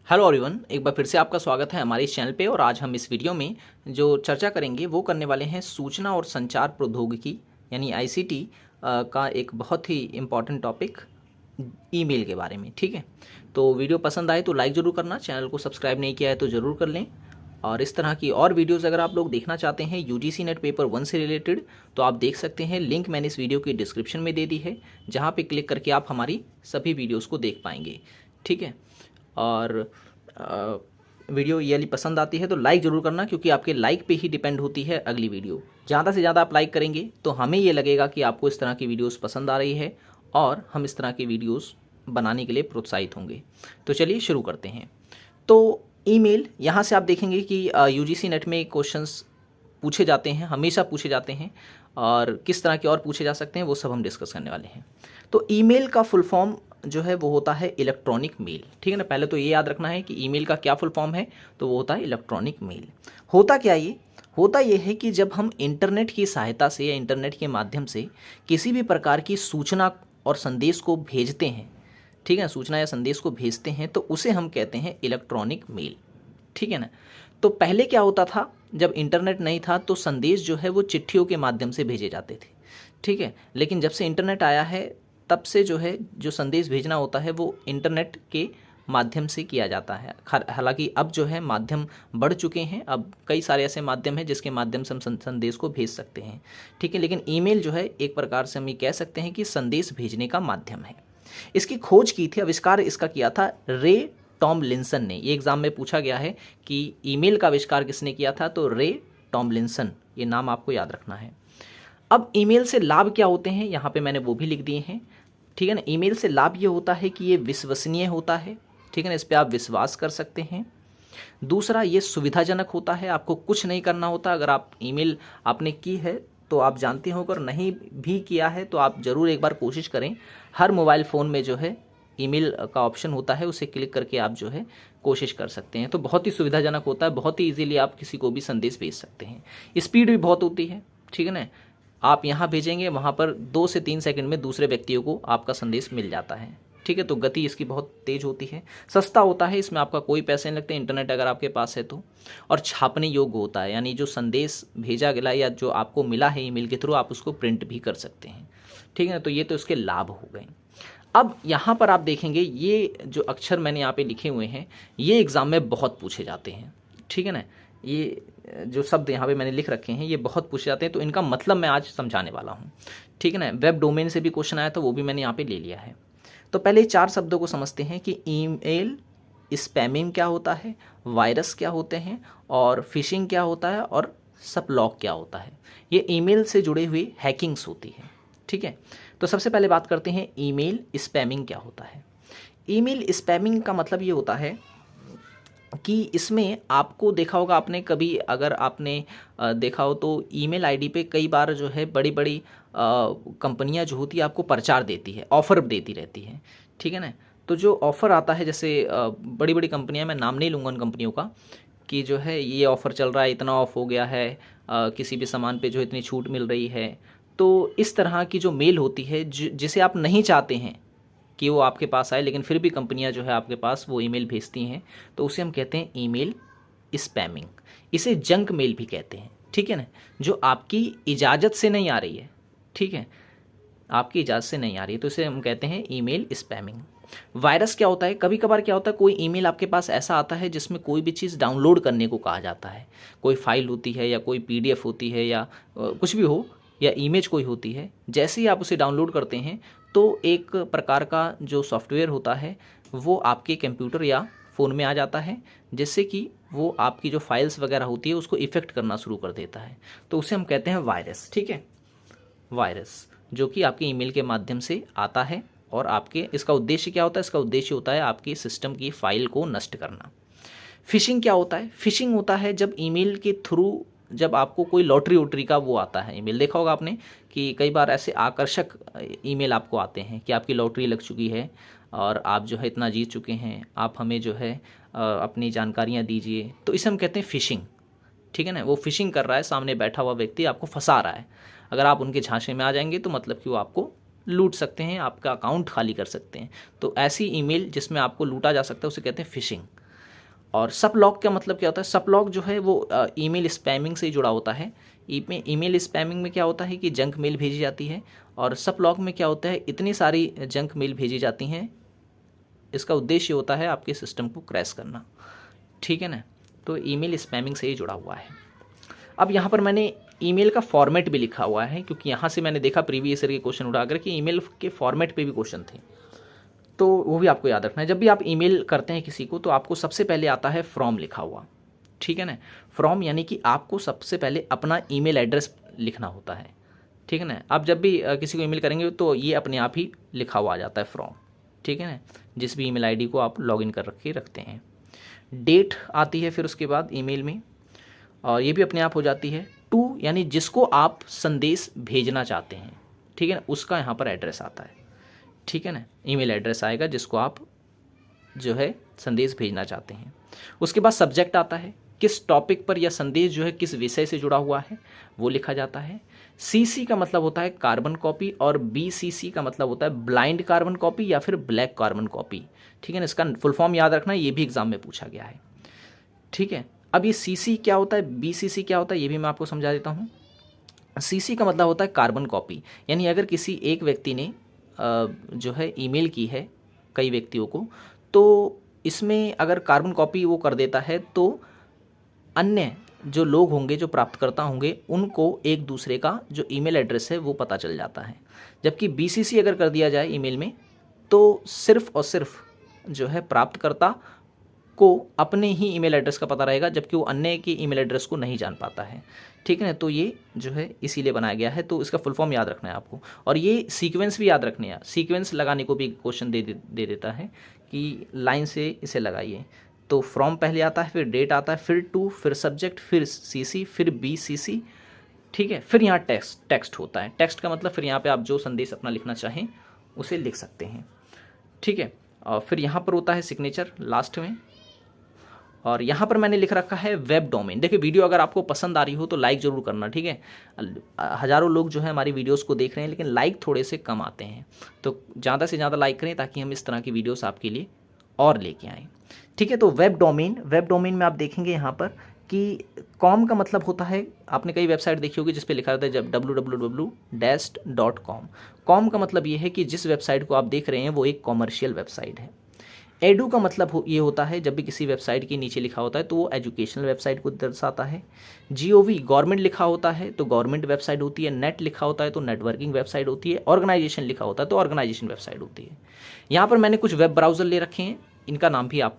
Hello everyone, एक बार फिर से आपका स्वागत है हमारे इस चैनल पे। और आज हम इस वीडियो में जो चर्चा करेंगे वो करने वाले हैं सूचना और संचार प्रौद्योगिकी यानी आईसीटी का एक बहुत ही इम्पॉर्टेंट टॉपिक ईमेल के बारे में। ठीक है, तो वीडियो पसंद आए तो लाइक ज़रूर करना, चैनल को सब्सक्राइब नहीं किया है तो ज़रूर कर लें। और इस तरह की और वीडियोज़ अगर आप लोग देखना चाहते हैं यूजीसी नेट पेपर 1 से रिलेटेड तो आप देख सकते हैं। लिंक मैंने इस वीडियो की डिस्क्रिप्शन में दे दी है, जहाँ पे क्लिक करके आप हमारी सभी वीडियोज़ को देख पाएंगे। ठीक है, और वीडियो ये वाली पसंद आती है तो लाइक ज़रूर करना, क्योंकि आपके लाइक पे ही डिपेंड होती है अगली वीडियो। ज़्यादा से ज़्यादा आप लाइक करेंगे तो हमें ये लगेगा कि आपको इस तरह की वीडियोस पसंद आ रही है और हम इस तरह की वीडियोस बनाने के लिए प्रोत्साहित होंगे। तो चलिए शुरू करते हैं। तो ईमेल, यहाँ से आप देखेंगे कि यूजीसी नेट में क्वेश्चंस पूछे जाते हैं, हमेशा पूछे जाते हैं, और किस तरह के और पूछे जा सकते हैं वो सब हम डिस्कस करने वाले हैं। तो ईमेल का फुल फॉर्म जो है वो होता है इलेक्ट्रॉनिक मेल। ठीक है ना, पहले तो ये याद रखना है कि ईमेल का क्या फुल फॉर्म है, तो वो होता है इलेक्ट्रॉनिक मेल। होता क्या ये होता ये है कि जब हम इंटरनेट की सहायता से या इंटरनेट के माध्यम से किसी भी प्रकार की सूचना और संदेश को भेजते हैं, ठीक है, सूचना या संदेश को भेजते हैं, तो उसे हम कहते हैं इलेक्ट्रॉनिक मेल। ठीक है ना। तो पहले क्या होता था, जब इंटरनेट नहीं था तो संदेश जो है वो चिट्ठियों के माध्यम से भेजे जाते थे। ठीक है, लेकिन जब से इंटरनेट आया है तब से जो है जो संदेश भेजना होता है वो इंटरनेट के माध्यम से किया जाता है। हालांकि अब जो है माध्यम बढ़ चुके हैं, अब कई सारे ऐसे माध्यम हैं जिसके माध्यम से हम संदेश को भेज सकते हैं। ठीक है, लेकिन ईमेल जो है एक प्रकार से हम ये कह सकते हैं कि संदेश भेजने का माध्यम है। इसकी खोज की थी, आविष्कार इसका किया था रे टॉमलिंसन ने। ये एग्जाम में पूछा गया है कि ईमेल का आविष्कार किसने किया था, तो रे टॉमलिंसन, ये नाम आपको याद रखना है। अब ईमेल से लाभ क्या होते हैं, यहाँ पे मैंने वो भी लिख दिए हैं। ठीक है ना, ईमेल से लाभ ये होता है कि ये विश्वसनीय होता है। ठीक है ना, इस पर आप विश्वास कर सकते हैं। दूसरा, ये सुविधाजनक होता है, आपको कुछ नहीं करना होता। अगर आप ईमेल आपने की है तो आप जानते हो, अगर नहीं भी किया है तो आप ज़रूर एक बार कोशिश करें। हर मोबाइल फ़ोन में जो है ईमेल का ऑप्शन होता है, उसे क्लिक करके आप जो है कोशिश कर सकते हैं। तो बहुत ही सुविधाजनक होता है, बहुत ही इजीली आप किसी को भी संदेश भेज सकते हैं। स्पीड भी बहुत होती है। ठीक है ना, आप यहाँ भेजेंगे वहाँ पर 2 से 3 सेकंड में दूसरे व्यक्तियों को आपका संदेश मिल जाता है। ठीक है, तो गति इसकी बहुत तेज़ होती है। सस्ता होता है, इसमें आपका कोई पैसे नहीं लगते, इंटरनेट अगर आपके पास है तो। और छापने योग्य होता है, यानी जो संदेश भेजा गया या जो आपको मिला है ईमेल के थ्रू, आप उसको प्रिंट भी कर सकते हैं। ठीक है ना, तो ये तो इसके लाभ हो गए। अब यहाँ पर आप देखेंगे ये जो अक्षर मैंने यहाँ पे लिखे हुए हैं ये एग्ज़ाम में बहुत पूछे जाते हैं। ठीक है ना, ये जो शब्द यहाँ पे मैंने लिख रखे हैं ये बहुत पूछे जाते हैं, तो इनका मतलब मैं आज समझाने वाला हूँ। ठीक है ना, वेब डोमेन से भी क्वेश्चन आया था, वो भी मैंने यहाँ पे ले लिया है। तो पहले 4 शब्दों को समझते हैं कि ईमेल स्पैमिंग क्या होता है, वायरस क्या होते हैं, और फिशिंग क्या होता है, और सप्लॉक क्या होता है। ये ईमेल से जुड़े हुए हैकिंग्स होती है। ठीक है, तो सबसे पहले बात करते हैं ईमेल स्पैमिंग क्या होता है। ईमेल स्पैमिंग का मतलब ये होता है कि इसमें आपको देखा होगा आपने कभी, अगर आपने देखा हो तो ईमेल आईडी पे कई बार जो है बड़ी बड़ी कंपनियां जो होती है आपको प्रचार देती है, ऑफ़र देती रहती है। ठीक है ना, तो जो ऑफ़र आता है, जैसे बड़ी बड़ी कंपनियां, मैं नाम नहीं लूँगा उन कंपनियों का, कि जो है ये ऑफ़र चल रहा है, इतना ऑफ हो गया है, किसी भी सामान पे जो इतनी छूट मिल रही है। तो इस तरह की जो मेल होती है जिसे आप नहीं चाहते हैं कि वो आपके पास आए, लेकिन फिर भी कंपनियां जो है आपके पास वो ईमेल भेजती हैं, तो उसे हम कहते हैं ईमेल स्पैमिंग। इसे जंक मेल भी कहते हैं। ठीक है ना, जो आपकी इजाज़त से नहीं आ रही है। ठीक है, आपकी इजाज़त से नहीं आ रही है, तो इसे हम कहते हैं ईमेल स्पैमिंग। वायरस क्या होता है, कभी कभार क्या होता है कोई ईमेल आपके पास ऐसा आता है जिसमें कोई भी चीज़ डाउनलोड करने को कहा जाता है। कोई फाइल होती है या कोई PDF होती है या कुछ भी हो, या इमेज कोई होती है, जैसे ही आप उसे डाउनलोड करते हैं तो एक प्रकार का जो सॉफ्टवेयर होता है वो आपके कंप्यूटर या फ़ोन में आ जाता है, जिससे कि वो आपकी जो फाइल्स वगैरह होती है उसको इफ़ेक्ट करना शुरू कर देता है। तो उसे हम कहते हैं वायरस। ठीक है, वायरस जो कि आपके ईमेल के माध्यम से आता है, और आपके इसका उद्देश्य क्या होता है, इसका उद्देश्य होता है आपकी सिस्टम की फ़ाइल को नष्ट करना। फिशिंग क्या होता है, फिशिंग होता है जब ईमेल के थ्रू, जब आपको कोई लॉटरी वोटरी का वो आता है ईमेल, देखा होगा आपने कि कई बार ऐसे आकर्षक ईमेल आपको आते हैं कि आपकी लॉटरी लग चुकी है और आप जो है इतना जीत चुके हैं, आप हमें जो है अपनी जानकारियां दीजिए। तो इसे हम कहते हैं फ़िशिंग। ठीक है ना, वो फिशिंग कर रहा है, सामने बैठा हुआ व्यक्ति आपको फंसा रहा है। अगर आप उनके झांसे में आ जाएंगे तो मतलब कि वो आपको लूट सकते हैं, आपका अकाउंट खाली कर सकते हैं। तो ऐसी ईमेल जिसमें आपको लूटा जा सकता है उसे कहते हैं फ़िशिंग। और सब्लॉक का मतलब क्या होता है? सब्लॉक जो है वो ईमेल स्पैमिंग से जुड़ा होता है। ईमेल स्पैमिंग में क्या होता है कि जंक मेल भेजी जाती है, और सब्लॉक में क्या होता है, इतनी सारी जंक मेल भेजी जाती हैं, इसका उद्देश्य होता है आपके सिस्टम को क्रैश करना, ठीक है ना। तो ईमेल स्पैमिंग से ही जुड़ा हुआ है। अब यहाँ पर मैंने ईमेल का फॉर्मेट भी लिखा हुआ है, क्योंकि यहाँ से मैंने देखा प्रीवियस ईयर के क्वेश्चन उठाकर कि ईमेल के फॉर्मेट पे भी क्वेश्चन थे, तो वो भी आपको याद रखना है। जब भी आप ईमेल करते हैं किसी को तो आपको सबसे पहले आता है फ्रॉम लिखा हुआ, ठीक है ना। फ्रॉम यानी कि आपको सबसे पहले अपना ईमेल एड्रेस लिखना होता है, ठीक है ना। आप जब भी किसी को ईमेल करेंगे तो ये अपने आप ही लिखा हुआ आ जाता है फ्रॉम, ठीक है ना, जिस भी ईमेल आईडी को आप लॉगिन कर रखे रखते हैं। डेट आती है फिर उसके बाद ईमेल में, और ये भी अपने आप हो जाती है। टू यानी जिसको आप संदेश भेजना चाहते हैं, ठीक है ना, उसका यहाँ पर एड्रेस आता है, ठीक है ना। ईमेल एड्रेस आएगा जिसको आप जो है संदेश भेजना चाहते हैं। उसके बाद सब्जेक्ट आता है, किस टॉपिक पर यह संदेश जो है किस विषय से जुड़ा हुआ है वो लिखा जाता है। सीसी का मतलब होता है कार्बन कॉपी, और बीसीसी का मतलब होता है ब्लाइंड कार्बन कॉपी या फिर ब्लैक कार्बन कॉपी, ठीक है ना। इसका फुल फॉर्म याद रखना, ये भी एग्जाम में पूछा गया है, ठीक है। अब ये सीसी क्या होता है, बीसीसी क्या होता है, ये भी मैं आपको समझा देता हूँ। सीसी का मतलब होता है कार्बन कॉपी, यानी अगर किसी एक व्यक्ति ने जो है ईमेल की है कई व्यक्तियों को, तो इसमें अगर कार्बन कॉपी वो कर देता है तो अन्य जो लोग होंगे, जो प्राप्तकर्ता होंगे, उनको एक दूसरे का जो ईमेल एड्रेस है वो पता चल जाता है। जबकि बीसीसी अगर कर दिया जाए ईमेल में तो सिर्फ और सिर्फ जो है प्राप्तकर्ता को अपने ही ईमेल एड्रेस का पता रहेगा, जबकि वो अन्य के ईमेल एड्रेस को नहीं जान पाता है, ठीक है ना। तो ये जो है इसीलिए बनाया गया है, तो इसका फुल फॉर्म याद रखना है आपको। और ये सीक्वेंस भी याद रखने हैं, सीक्वेंस लगाने को भी क्वेश्चन दे देता है कि लाइन से इसे लगाइए। तो फ्रॉम पहले आता है, फिर डेट आता है, फिर टू, फिर सब्जेक्ट, फिर सीसी, फिर बीसीसी, ठीक है। फिर यहाँ टेक्स्ट होता है। टेक्स्ट का मतलब फिर यहाँ पे आप जो संदेश अपना लिखना चाहें उसे लिख सकते हैं, ठीक है। और फिर यहाँ पर होता है सिग्नेचर लास्ट में, और यहाँ पर मैंने लिख रखा है वेब डोमेन। देखिए वीडियो अगर आपको पसंद आ रही हो तो लाइक ज़रूर करना, ठीक है। हज़ारों लोग जो है हमारी वीडियोस को देख रहे हैं, लेकिन लाइक थोड़े से कम आते हैं, तो ज़्यादा से ज़्यादा लाइक करें ताकि हम इस तरह की वीडियोस आपके लिए और लेके आएँ, ठीक है। तो वेब डोमेन में आप देखेंगे यहाँ पर कि कॉम का मतलब होता है, आपने कई वेबसाइट देखी होगी जिस पे लिखा रहता है जब www.com। कॉम का मतलब ये है कि जिस वेबसाइट को आप देख रहे हैं वो एक कॉमर्शियल वेबसाइट है। एडू का मतलब ये होता है, जब भी किसी वेबसाइट के नीचे लिखा होता है तो वो एजुकेशनल वेबसाइट को दर्शाता है। जीओवी गवर्नमेंट लिखा होता है तो गवर्नमेंट वेबसाइट होती है। नेट लिखा होता है तो नेटवर्किंग वेबसाइट होती है। ऑर्गेनाइजेशन लिखा होता है तो ऑर्गेनाइजेशन वेबसाइट होती है। यहाँ पर मैंने कुछ वेब ब्राउज़र ले रखे हैं, इनका नाम भी आप